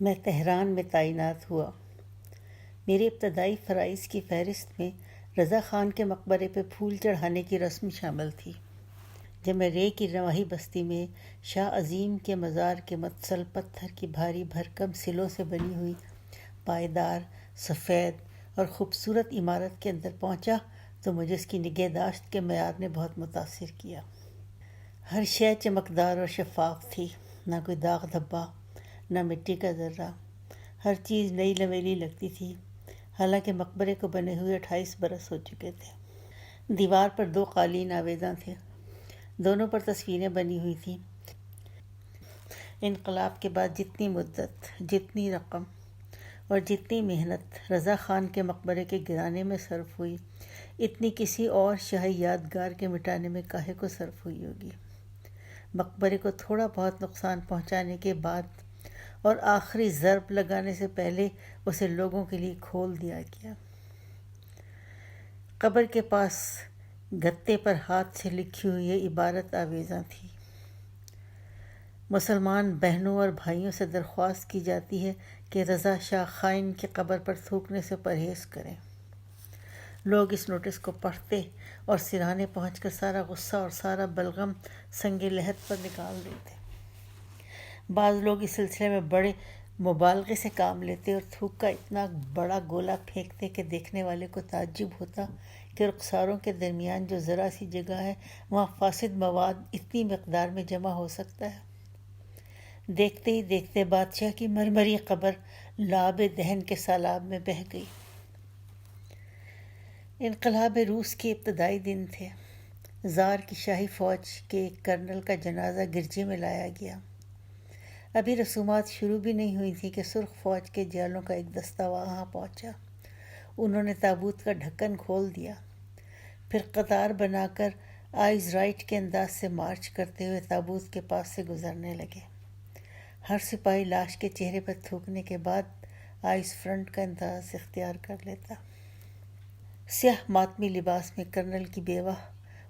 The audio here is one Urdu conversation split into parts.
میں تہران میں تعینات ہوا۔ میری ابتدائی فرائض کی فہرست میں رضا خان کے مقبرے پہ پھول چڑھانے کی رسم شامل تھی۔ جب میں رے کی نواحی بستی میں شاہ عظیم کے مزار کے متصل پتھر کی بھاری بھرکم سلوں سے بنی ہوئی پائیدار، سفید اور خوبصورت عمارت کے اندر پہنچا تو مجھے اس کی نگہداشت کے معیار نے بہت متاثر کیا۔ ہر شے چمکدار اور شفاف تھی، نہ کوئی داغ دھبا، نہ مٹی کا ذرہ۔ ہر چیز نئی نویلی لگتی تھی، حالانکہ مقبرے کو بنے ہوئے 28 برس ہو چکے تھے۔ دیوار پر 2 قالین آویزاں تھے، دونوں پر تصویریں بنی ہوئی تھیں۔ انقلاب کے بعد جتنی مدت، جتنی رقم اور جتنی محنت رضا خان کے مقبرے کے گرانے میں صرف ہوئی، اتنی کسی اور شاہی یادگار کے مٹانے میں کاہے کو صرف ہوئی ہوگی۔ مقبرے کو تھوڑا بہت نقصان پہنچانے کے بعد اور آخری ضرب لگانے سے پہلے اسے لوگوں کے لیے کھول دیا گیا۔ قبر کے پاس گتے پر ہاتھ سے لکھی ہوئی یہ عبارت آویزاں تھی: مسلمان بہنوں اور بھائیوں سے درخواست کی جاتی ہے کہ رضا شاہ خائن کی قبر پر تھوکنے سے پرہیز کریں۔ لوگ اس نوٹس کو پڑھتے اور سرہانے پہنچ کر سارا غصہ اور سارا بلغم سنگ لحد پر نکال دیتے۔ بعض لوگ اس سلسلے میں بڑے مبالغے سے کام لیتے اور تھوک کا اتنا بڑا گولا پھینکتے کہ دیکھنے والے کو تعجب ہوتا کہ رخساروں کے درمیان جو ذرا سی جگہ ہے وہاں فاسد مواد اتنی مقدار میں جمع ہو سکتا ہے۔ دیکھتے ہی دیکھتے بادشاہ کی مرمری قبر لعاب دہن کے سیلاب میں بہہ گئی۔ انقلاب روس کے ابتدائی دن تھے۔ زار کی شاہی فوج کے ایک کرنل کا جنازہ گرجے میں لایا گیا۔ ابھی رسومات شروع بھی نہیں ہوئی تھی کہ سرخ فوج کے جیلوں کا ایک دستہ وہاں پہنچا۔ انہوں نے تابوت کا ڈھکن کھول دیا، پھر قطار بنا کر آئیز رائٹ کے انداز سے مارچ کرتے ہوئے تابوت کے پاس سے گزرنے لگے۔ ہر سپاہی لاش کے چہرے پر تھوکنے کے بعد آئیز فرنٹ کا انداز اختیار کر لیتا۔ سیاہ ماتمی لباس میں کرنل کی بیوہ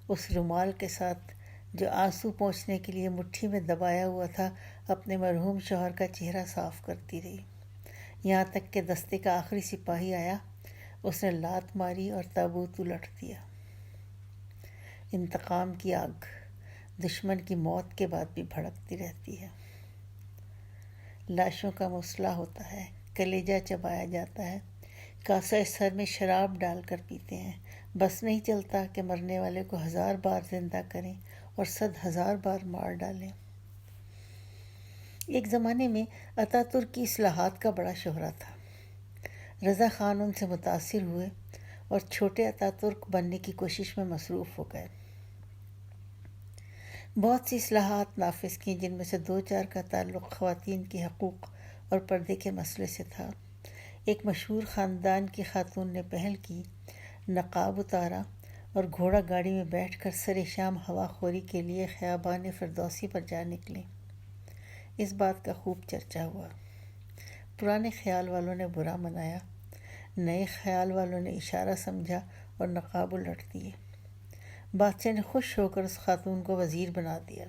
اس رومال کے ساتھ جو آنسو پونچھنے کے لیے مٹھی میں دبایا ہوا تھا اپنے مرحوم شوہر کا چہرہ صاف کرتی رہی، یہاں تک کہ دستے کا آخری سپاہی آیا۔ اس نے لات ماری اور تابوت الٹ دیا۔ انتقام کی آگ دشمن کی موت کے بعد بھی بھڑکتی رہتی ہے۔ لاشوں کا مسئلہ ہوتا ہے، کلیجہ چبایا جاتا ہے، کاسہ سر میں شراب ڈال کر پیتے ہیں، بس نہیں چلتا کہ مرنے والے کو 1000 بار زندہ کریں اور 100,000 بار مار ڈالیں۔ ایک زمانے میں اتا ترک کی اصلاحات کا بڑا شہرہ تھا۔ رضا خان ان سے متاثر ہوئے اور چھوٹے اتا ترک بننے کی کوشش میں مصروف ہو گئے۔ بہت سی اصلاحات نافذ کیں، جن میں سے 2-4 کا تعلق خواتین کے حقوق اور پردے کے مسئلے سے تھا۔ ایک مشہور خاندان کی خاتون نے پہل کی، نقاب اتارا اور گھوڑا گاڑی میں بیٹھ کر سر شام ہوا خوری کے لیے خیابان فردوسی پر جا نکلی۔ اس بات کا خوب چرچا ہوا۔ پرانے خیال والوں نے برا منایا، نئے خیال والوں نے اشارہ سمجھا اور نقاب الٹ دیے۔ بادشاہ نے خوش ہو کر اس خاتون کو وزیر بنا دیا۔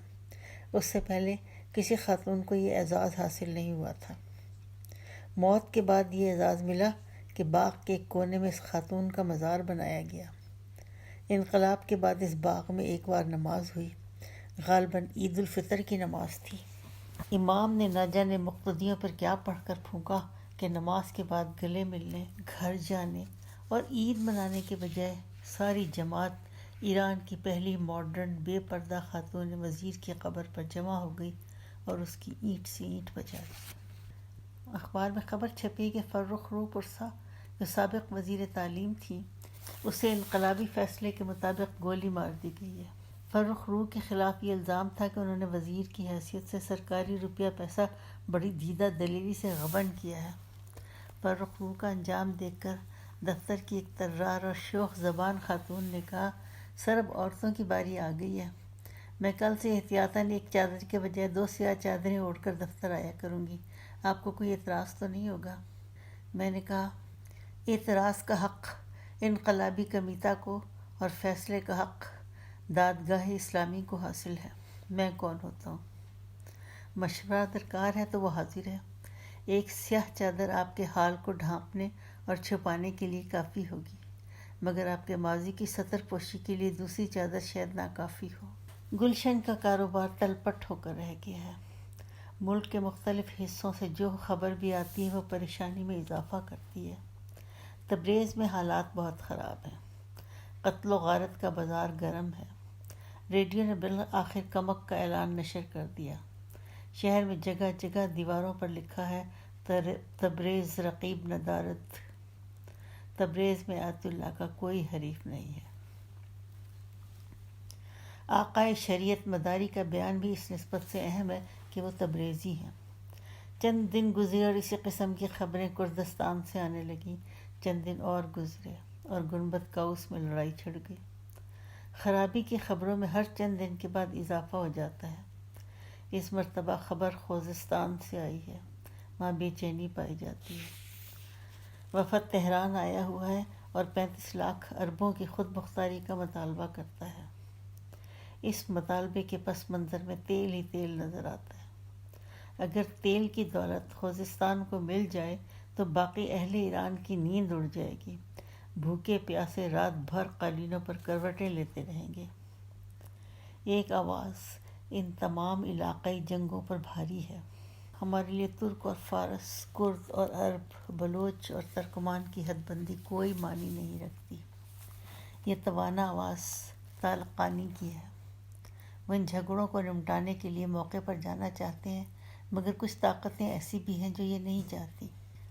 اس سے پہلے کسی خاتون کو یہ اعزاز حاصل نہیں ہوا تھا۔ موت کے بعد یہ اعزاز ملا کہ باغ کے ایک کونے میں اس خاتون کا مزار بنایا گیا۔ انقلاب کے بعد اس باغ میں ایک بار نماز ہوئی، غالباً عید الفطر کی نماز تھی۔ امام نے نہ جانے مقتدیوں پر کیا پڑھ کر پھونکا کہ نماز کے بعد گلے ملنے، گھر جانے اور عید منانے کے بجائے ساری جماعت ایران کی پہلی ماڈرن بے پردہ خاتون وزیر کی قبر پر جمع ہو گئی اور اس کی اینٹ سے اینٹ بجا دی۔ اخبار میں خبر چھپی کہ فرخ رو پرسا، جو سابق وزیر تعلیم تھی، اسے انقلابی فیصلے کے مطابق گولی مار دی گئی ہے۔ فرخ رو کے خلاف یہ الزام تھا کہ انہوں نے وزیر کی حیثیت سے سرکاری روپیہ پیسہ بڑی دیدہ دلیری سے غبن کیا ہے۔ فرخ رو کا انجام دیکھ کر دفتر کی ایک طرار اور شوخ زبان خاتون نے کہا، سر اب عورتوں کی باری آ گئی ہے، میں کل سے احتیاطاً ایک چادر کے بجائے 2 سیاہ چادریں اوڑھ کر دفتر آیا کروں گی، آپ کو کوئی اعتراض تو نہیں ہوگا؟ میں نے کہا، اعتراض کا حق انقلابی کمیٹہ کو اور فیصلے کا حق دادگاہ اسلامی کو حاصل ہے، میں کون ہوتا ہوں؟ مشورہ درکار ہے تو وہ حاضر ہے۔ ایک سیاہ چادر آپ کے حال کو ڈھانپنے اور چھپانے کے لیے کافی ہوگی، مگر آپ کے ماضی کی سطر پوشی کے لیے دوسری چادر شاید ناکافی ہو۔ گلشن کا کاروبار تلپٹ ہو کر رہ گیا ہے۔ ملک کے مختلف حصوں سے جو خبر بھی آتی ہے وہ پریشانی میں اضافہ کرتی ہے۔ تبریز میں حالات بہت خراب ہیں۔ قتل و غارت کا بازار گرم ہے۔ ریڈیو نے بالآخر کمک کا اعلان نشر کر دیا۔ شہر میں جگہ جگہ دیواروں پر لکھا ہے تبریز رقیب ندارد۔ تبریز میں آیت اللہ کا کوئی حریف نہیں ہے۔ آقائے شریعت مداری کا بیان بھی اس نسبت سے اہم ہے کہ وہ تبریزی ہیں۔ چند دن گزرے اور اسی قسم کی خبریں کردستان سے آنے لگیں۔ چند دن اور گزرے اور گنبد قوس میں لڑائی چھڑ گئی۔ خرابی کی خبروں میں ہر چند دن کے بعد اضافہ ہو جاتا ہے۔ اس مرتبہ خبر خوزستان سے آئی ہے، وہاں بے چینی پائی جاتی ہے۔ وفد تہران آیا ہوا ہے اور 35 لاکھ اربوں کی خود مختاری کا مطالبہ کرتا ہے۔ اس مطالبے کے پس منظر میں تیل ہی تیل نظر آتا ہے۔ اگر تیل کی دولت خوزستان کو مل جائے تو باقی اہل ایران کی نیند اڑ جائے گی، بھوکے پیاسے رات بھر قالینوں پر کروٹیں لیتے رہیں گے۔ ایک آواز ان تمام علاقائی جنگوں پر بھاری ہے۔ ہمارے لیے ترک اور فارس، کرد اور عرب، بلوچ اور ترکمان کی حد بندی کوئی معنی نہیں رکھتی۔ یہ توانا آواز طالقانی کی ہے۔ وہ ان جھگڑوں کو نمٹانے کے لیے موقع پر جانا چاہتے ہیں، مگر کچھ طاقتیں ایسی بھی ہیں جو یہ نہیں چاہتی۔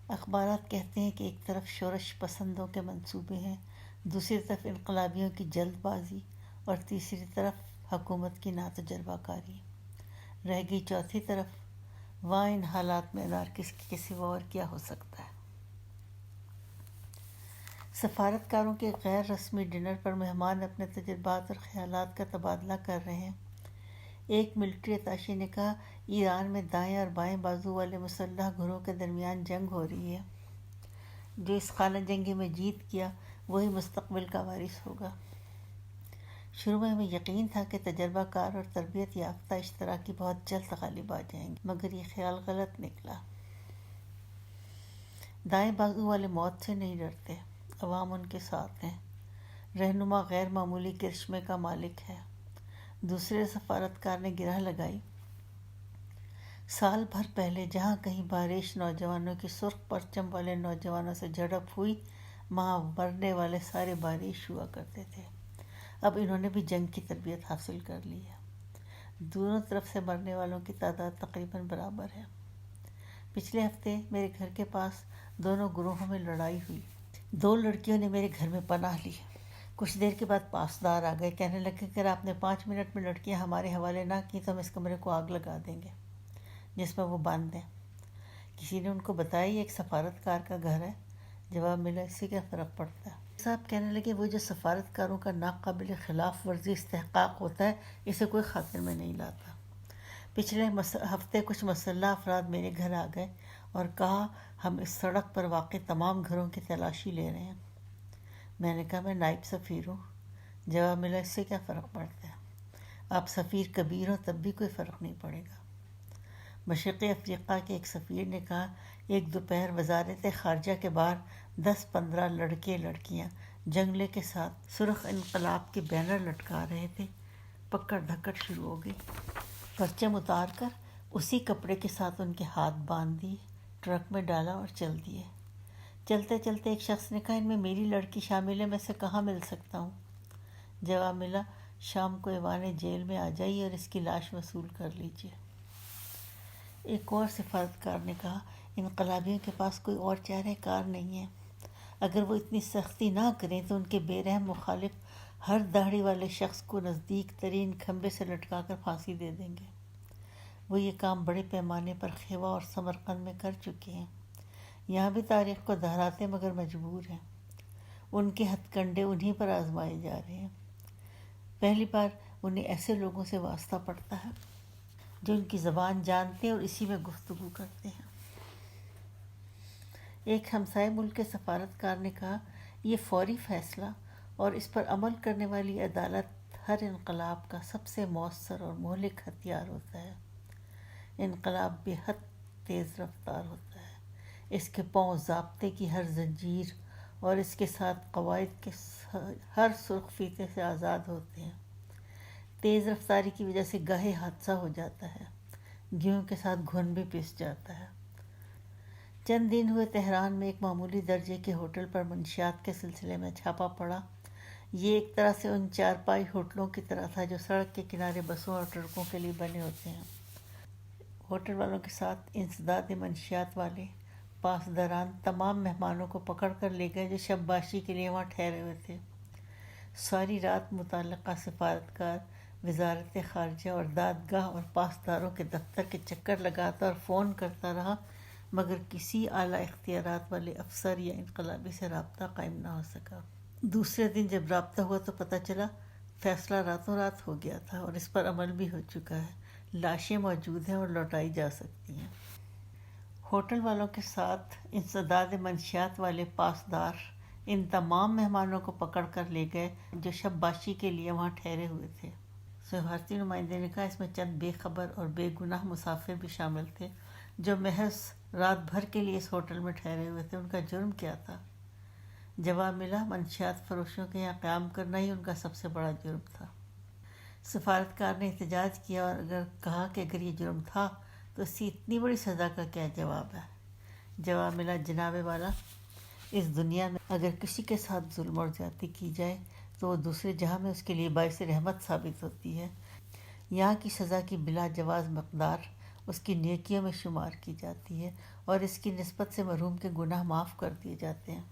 اخبارات کہتے ہیں کہ ایک طرف شورش پسندوں کے منصوبے ہیں، دوسری طرف انقلابیوں کی جلد بازی اور تیسری طرف حکومت کی ناتجربہ کاری۔ رہ گئی چوتھی طرف، وہاں ان حالات میں انارکسٹ کے سوا اور کیا ہو سکتا ہے؟ سفارتکاروں کے غیر رسمی ڈنر پر مہمان اپنے تجربات اور خیالات کا تبادلہ کر رہے ہیں۔ ایک ملٹری اتاشی نے کہا، ایران میں دائیں اور بائیں بازو والے مسلح گروہوں کے درمیان جنگ ہو رہی ہے۔ جو اس خانہ جنگی میں جیت گیا وہی مستقبل کا وارث ہوگا۔ شروع میں ہمیں یقین تھا کہ تجربہ کار اور تربیت یافتہ اشتراکی بہت جلد غالب آ جائیں گے، مگر یہ خیال غلط نکلا۔ دائیں بازو والے موت سے نہیں ڈرتے، عوام ان کے ساتھ ہیں۔ رہنما غیر معمولی کرشمے کا مالک ہے۔ دوسرے سفارتکار نے گرہ لگائی، سال بھر پہلے جہاں کہیں بارش نوجوانوں کی سرخ پرچم والے نوجوانوں سے جھڑپ ہوئی، وہاں مرنے والے سارے بارش ہوا کرتے تھے۔ اب انہوں نے بھی جنگ کی تربیت حاصل کر لی ہے۔ دونوں طرف سے مرنے والوں کی تعداد تقریباً برابر ہے۔ پچھلے ہفتے میرے گھر کے پاس دونوں گروہوں میں لڑائی ہوئی۔ 2 لڑکیوں نے میرے گھر میں پناہ لی۔ کچھ دیر کے بعد پاسدار آ گئے، کہنے لگے کہ اگر آپ نے 5 منٹ میں لڑکیاں ہمارے حوالے نہ کی تو ہم اس کمرے کو آگ لگا دیں گے جس میں وہ بند ہیں۔ کسی نے ان کو بتایا یہ ایک سفارتکار کا گھر ہے۔ جواب ملا، اس سے کیا فرق پڑتا ہے؟ صاحب کہنے لگے، وہ جو سفارتکاروں کا ناقابل خلاف ورزی استحقاق ہوتا ہے اسے کوئی خاطر میں نہیں لاتا۔ پچھلے ہفتے کچھ مسلح افراد میرے گھر آ گئے اور کہا ہم اس سڑک پر واقع تمام گھروں کی تلاشی لے رہے ہیں۔ میں نے کہا میں نائب سفیر ہوں۔ جواب ملا، اس سے کیا فرق پڑتا ہے؟ آپ سفیر کبیر ہوں تب بھی کوئی فرق نہیں پڑے گا۔ مشرقی افریقہ کے ایک سفیر نے کہا، ایک دوپہر وزارت خارجہ کے باہر 10-15 لڑکے لڑکیاں جنگلے کے ساتھ سرخ انقلاب کے بینر لٹکا رہے تھے۔ پکڑ دھکڑ شروع ہو گئی۔ پرچم اتار کر اسی کپڑے کے ساتھ ان کے ہاتھ باندھ دیے، ٹرک میں ڈالا اور چل دیے۔ چلتے چلتے ایک شخص نے کہا، ان میں میری لڑکی شامل ہے، میں اسے کہاں مل سکتا ہوں؟ جواب ملا، شام کو ایوان جیل میں آ جائیے اور اس کی لاش وصول کر لیجیے۔ ایک اور سفارتکار نے کہا، انقلابیوں کے پاس کوئی اور چارہ کار نہیں ہے۔ اگر وہ اتنی سختی نہ کریں تو ان کے بے رحم مخالف ہر داڑھی والے شخص کو نزدیک ترین کھمبے سے لٹکا کر پھانسی دے دیں گے۔ وہ یہ کام بڑے پیمانے پر خیوا اور سمرقند میں کر چکے ہیں۔ یہاں بھی تاریخ کو دہراتے مگر مجبور ہیں۔ ان کے ہتھ کنڈے انہی پر آزمائے جا رہے ہیں۔ پہلی بار انہیں ایسے لوگوں سے واسطہ پڑتا ہے جو ان کی زبان جانتے ہیں اور اسی میں گفتگو کرتے ہیں۔ ایک ہمسائے ملک کے سفارتکار نے کہا، یہ فوری فیصلہ اور اس پر عمل کرنے والی عدالت ہر انقلاب کا سب سے مؤثر اور مہلک ہتھیار ہوتا ہے۔ انقلاب بے حد تیز رفتار ہوتا ہے۔ اس کے پاؤں ضابطے کی ہر زنجیر اور اس کے ساتھ قواعد کے ہر سرخ فیتے سے آزاد ہوتے ہیں۔ تیز رفتاری کی وجہ سے گاہے حادثہ ہو جاتا ہے، گیہوں کے ساتھ گھن بھی پس جاتا ہے۔ چند دن ہوئے تہران میں ایک معمولی درجے کے ہوٹل پر منشیات کے سلسلے میں چھاپا پڑا۔ یہ ایک طرح سے ان چارپائی ہوٹلوں کی طرح تھا جو سڑک کے کنارے بسوں اور ٹرکوں کے لیے بنے ہوتے ہیں۔ ہوٹل والوں کے ساتھ انسداد منشیات والے پاسداران تمام مہمانوں کو پکڑ کر لے گئے جو شب باشی کے لیے وہاں ٹھہرے ہوئے تھے۔ ساری رات متعلقہ سفارتکار وزارت خارجہ اور دادگاہ اور پاسداروں کے دفتر کے چکر لگاتا اور فون کرتا رہا، مگر کسی اعلیٰ اختیارات والے افسر یا انقلابی سے رابطہ قائم نہ ہو سکا۔ دوسرے دن جب رابطہ ہوا تو پتہ چلا فیصلہ راتوں رات ہو گیا تھا اور اس پر عمل بھی ہو چکا ہے، لاشیں موجود ہیں اور لوٹائی جا سکتی ہیں۔ ہوٹل والوں کے ساتھ انسداد منشیات والے پاسدار ان تمام مہمانوں کو پکڑ کر لے گئے جو شب باشی کے لیے وہاں ٹھہرے ہوئے تھے۔ سفارتی نمائندے نے کہا اس میں چند بے خبر اور بے گناہ مسافر بھی شامل تھے جو محض رات بھر کے لیے اس ہوٹل میں ٹھہرے ہوئے تھے۔ ان کا جرم کیا تھا؟ جواب ملا، منشیات فروشوں کے یہاں قیام کرنا ہی ان کا سب سے بڑا جرم تھا۔ سفارتکار نے احتجاج کیا اور کہا کہ اگر یہ جرم تھا تو اس سے اتنی بڑی سزا کا کیا جواب ہے؟ جواب ملا، جناب والا، اس دنیا میں اگر کسی کے ساتھ ظلم اور زیادتی کی جائے تو وہ دوسرے جہاں میں اس کے لیے باعث رحمت ثابت ہوتی ہے۔ یہاں کی سزا کی بلا جواز مقدار اس کی نیکیوں میں شمار کی جاتی ہے اور اس کی نسبت سے مرحوم کے گناہ معاف کر دیے جاتے ہیں۔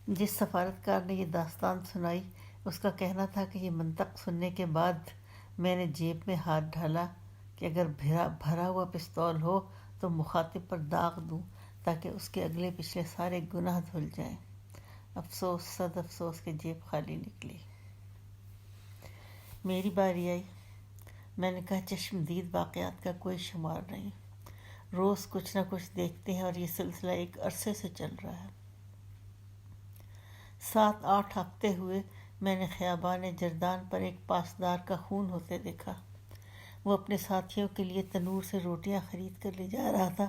جس سفارتکار نے یہ داستان سنائی اس کا کہنا تھا کہ یہ منطق سننے کے بعد میں نے جیب میں ہاتھ ڈالا کہ اگر بھرا ہوا پستول ہو تو مخاطب پر داغ دوں تاکہ اس کے اگلے پچھلے سارے گناہ دھل جائیں۔ افسوس، صد افسوس کہ جیب خالی نکلی۔ میری باری آئی۔ میں نے کہا چشمدید واقعات کا کوئی شمار نہیں، روز کچھ نہ کچھ دیکھتے ہیں اور یہ سلسلہ ایک عرصے سے چل رہا ہے۔ 7-8 ہفتے ہوئے میں نے خیابان جردان پر ایک پاسدار کا خون ہوتے دیکھا۔ وہ اپنے ساتھیوں کے لیے تنور سے روٹیاں خرید کر لے جا رہا تھا۔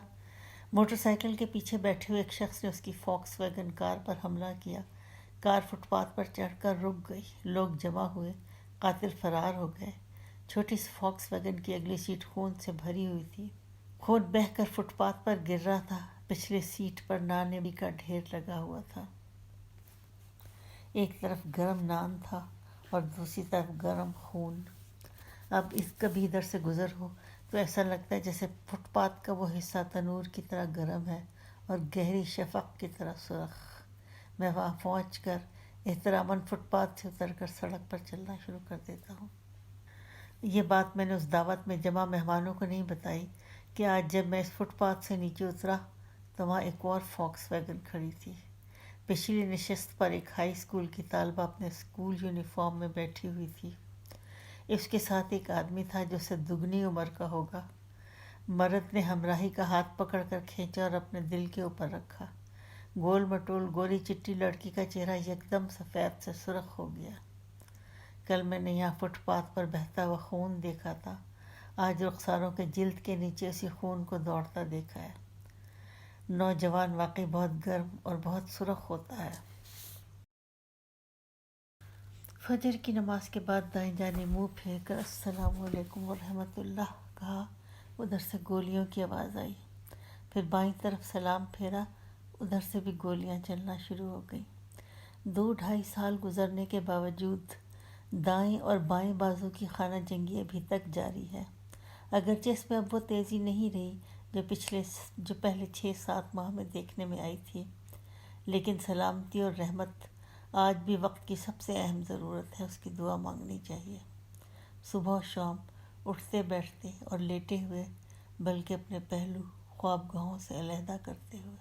موٹر سائیکل کے پیچھے بیٹھے ہوئے ایک شخص نے اس کی فوکس ویگن کار پر حملہ کیا۔ کار فٹ پاتھ پر چڑھ کر رک گئی، لوگ جمع ہوئے، قاتل فرار ہو گئے۔ چھوٹی سی فوکس ویگن کی اگلی سیٹ خون سے بھری ہوئی تھی، خون بہہ کر فٹ پاتھ پر گر رہا تھا۔ پچھلے سیٹ پر نان کا ڈھیر لگا ہوا تھا۔ ایک طرف گرم نان تھا اور دوسری طرف گرم خون۔ اب اس کبھی ادھر سے گزر ہو تو ایسا لگتا ہے جیسے فٹ پاتھ کا وہ حصہ تنور کی طرح گرم ہے اور گہری شفق کی طرح سرخ۔ میں وہاں پہنچ کر احتراماً فٹ پاتھ سے اتر کر سڑک پر چلنا شروع کر دیتا ہوں۔ یہ بات میں نے اس دعوت میں جمع مہمانوں کو نہیں بتائی کہ آج جب میں اس فٹ پاتھ سے نیچے اترا تو وہاں ایک اور فوکس ویگن کھڑی تھی۔ پچھلی نشست پر ایک ہائی اسکول کی طالبہ اپنے اسکول یونیفارم میں بیٹھی ہوئی تھی۔ اس کے ساتھ ایک آدمی تھا جو سے دگنی عمر کا ہوگا۔ مرد نے ہمراہی کا ہاتھ پکڑ کر کھینچا اور اپنے دل کے اوپر رکھا۔ گول مٹول گوری چٹی لڑکی کا چہرہ یکدم سفید سے سرخ ہو گیا۔ کل میں نے یہاں فٹ پاتھ پر بہتا ہوا خون دیکھا تھا، آج رخساروں کے جلد کے نیچے اسی خون کو دوڑتا دیکھا ہے۔ نوجوان واقعی بہت گرم اور بہت سرخ ہوتا ہے۔ فجر کی نماز کے بعد دائیں جانب منہ پھیر کر السلام علیکم ورحمۃ اللہ کہا، ادھر سے گولیوں کی آواز آئی۔ پھر بائیں طرف سلام پھیرا، ادھر سے بھی گولیاں چلنا شروع ہو گئیں۔ 2-2.5 سال گزرنے کے باوجود دائیں اور بائیں بازو کی خانہ جنگی ابھی تک جاری ہے، اگرچہ اس میں اب وہ تیزی نہیں رہی جو پہلے 6-7 ماہ میں دیکھنے میں آئی تھی، لیکن سلامتی اور رحمت آج بھی وقت کی سب سے اہم ضرورت ہے، اس کی دعا مانگنی چاہیے، صبح و شام، اٹھتے بیٹھتے اور لیٹے ہوئے، بلکہ اپنے پہلو خوابگاہوں سے علیحدہ کرتے ہوئے۔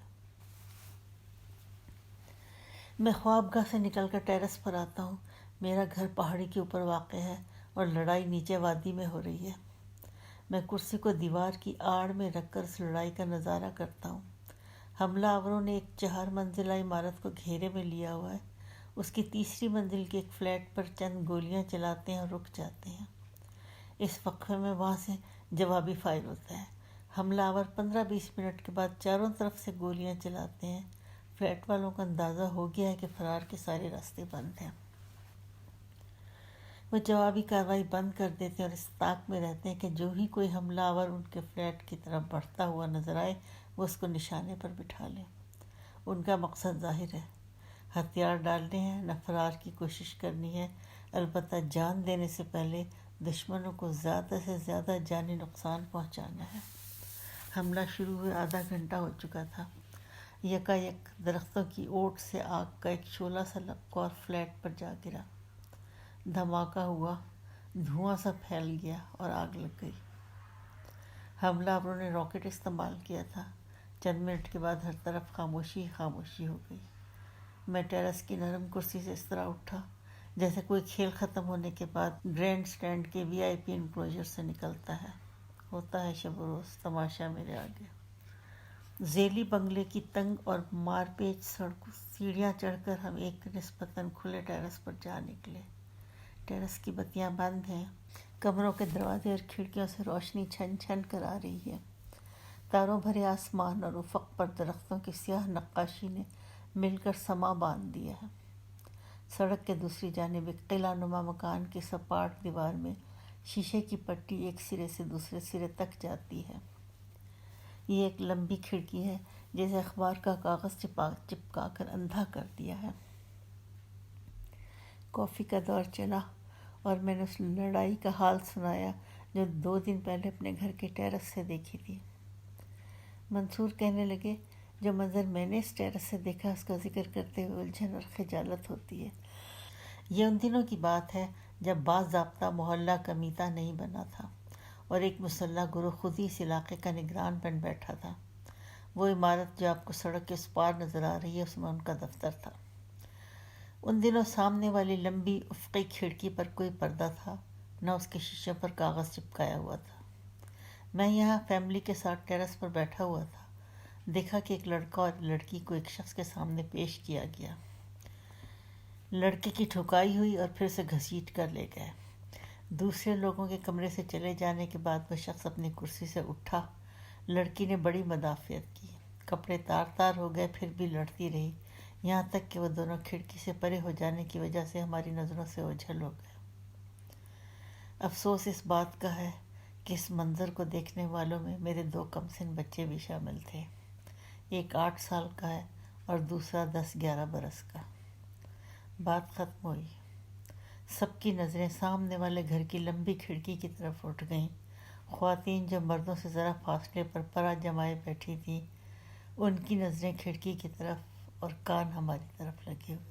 میں خوابگاہ سے نکل کر ٹیرس پر آتا ہوں۔ میرا گھر پہاڑی کے اوپر واقع ہے اور لڑائی نیچے وادی میں ہو رہی ہے۔ میں کرسی کو دیوار کی آڑ میں رکھ کر اس لڑائی کا نظارہ کرتا ہوں۔ حملہ آوروں نے ایک 4 منزلہ عمارت کو گھیرے میں لیا ہوا ہے۔ اس کی تیسری منزل کے ایک فلیٹ پر چند گولیاں چلاتے ہیں اور رک جاتے ہیں۔ اس وقفے میں وہاں سے جوابی فائر ہوتا ہے۔ حملہ آور 15-20 منٹ کے بعد چاروں طرف سے گولیاں چلاتے ہیں۔ فلیٹ والوں کو اندازہ ہو گیا ہے کہ فرار کے سارے راستے بند ہیں۔ وہ جوابی کارروائی بند کر دیتے ہیں اور اس طاق میں رہتے ہیں کہ جو ہی کوئی حملہ آور ان کے فلیٹ کی طرف بڑھتا ہوا نظر آئے وہ اس کو نشانے پر بٹھا لیں۔ ان کا مقصد ظاہر ہے، ہتھیار ڈالنے ہیں، نہ فرار کی کوشش کرنی ہے، البتہ جان دینے سے پہلے دشمنوں کو زیادہ سے زیادہ جانی نقصان پہنچانا ہے۔ حملہ شروع ہوئے آدھا گھنٹہ ہو چکا تھا۔ یکایک درختوں کی اوٹ سے آگ کا ایک شعلہ سا لپکا اور فلیٹ پر جا گرا۔ دھماکہ ہوا، دھواں سا پھیل گیا اور آگ لگ گئی۔ حملہ آوروں نے راکٹ استعمال کیا تھا۔ چند منٹ کے بعد ہر طرف خاموشی خاموشی ہو گئی۔ میں ٹیرس کی نرم کرسی سے اس طرح اٹھا جیسے کوئی کھیل ختم ہونے کے بعد گرینڈ سٹینڈ کے VIP انکلوژر سے نکلتا ہے۔ ہوتا ہے شب و روز تماشا میرے آگے۔ ذیلی بنگلے کی تنگ اور مار پیچ سیڑھیاں چڑھ کر ہم ایک نسبتاً کھلے ٹیرس پر جا نکلے۔ ٹیرس کی بتیاں بند ہیں، کمروں کے دروازے اور کھڑکیوں سے روشنی چھن چھن کر آ رہی ہے۔ تاروں بھرے آسمان اور افق پر درختوں کی سیاہ نقاشی نے مل کر سما باندھ دیا ہے۔ سڑک کے دوسری جانب ایک قلعہ نما مکان کی سپاٹ دیوار میں شیشے کی پٹی ایک سرے سے دوسرے سرے تک جاتی ہے۔ یہ ایک لمبی کھڑکی ہے جسے اخبار کا کاغذ چپکا کر اندھا کر دیا ہے۔ کافی کا دور چلا اور میں نے اس لڑائی کا حال سنایا جو 2 دن پہلے اپنے گھر کے ٹیرس سے دیکھی تھی۔ منصور کہنے لگے، جو منظر میں نے اس ٹیرس سے دیکھا اس کا ذکر کرتے ہوئے الجھن اور خجالت ہوتی ہے۔ یہ ان دنوں کی بات ہے جب باضابطہ محلہ کا میتا نہیں بنا تھا اور ایک مسلح گروہ خود ہی اس علاقے کا نگران بن بیٹھا تھا۔ وہ عمارت جو آپ کو سڑک کے اس پار نظر آ رہی ہے اس میں ان کا دفتر تھا۔ ان دنوں سامنے والی لمبی افقی کھڑکی پر کوئی پردہ تھا، نہ اس کے شیشے پر کاغذ چپکایا ہوا تھا۔ میں یہاں فیملی کے ساتھ ٹیرس پر بیٹھا ہوا تھا، دیکھا کہ ایک لڑکا اور لڑکی کو ایک شخص کے سامنے پیش کیا گیا۔ لڑکے کی ٹھکائی ہوئی اور پھر اسے گھسیٹ کر لے گئے۔ دوسرے لوگوں کے کمرے سے چلے جانے کے بعد وہ شخص اپنی کرسی سے اٹھا۔ لڑکی نے بڑی مدافعت کی، کپڑے تار تار ہو گئے پھر بھی لڑتی رہی، یہاں تک کہ وہ دونوں کھڑکی سے پرے ہو جانے کی وجہ سے ہماری نظروں سے اوجھل ہو گئے۔ افسوس اس بات کا ہے کہ اس منظر کو دیکھنے والوں میں میرے 2 کم سن بچے بھی شامل تھے، ایک 8 سال کا ہے اور دوسرا 10-11 برس کا۔ بات ختم ہوئی۔ سب کی نظریں سامنے والے گھر کی لمبی کھڑکی کی طرف اٹھ گئیں۔ خواتین جو مردوں سے ذرا فاصلے پر پرا جمائے بیٹھی تھیں، ان کی نظریں کھڑکی کی طرف اور کان ہماری طرف لگے ہوئے۔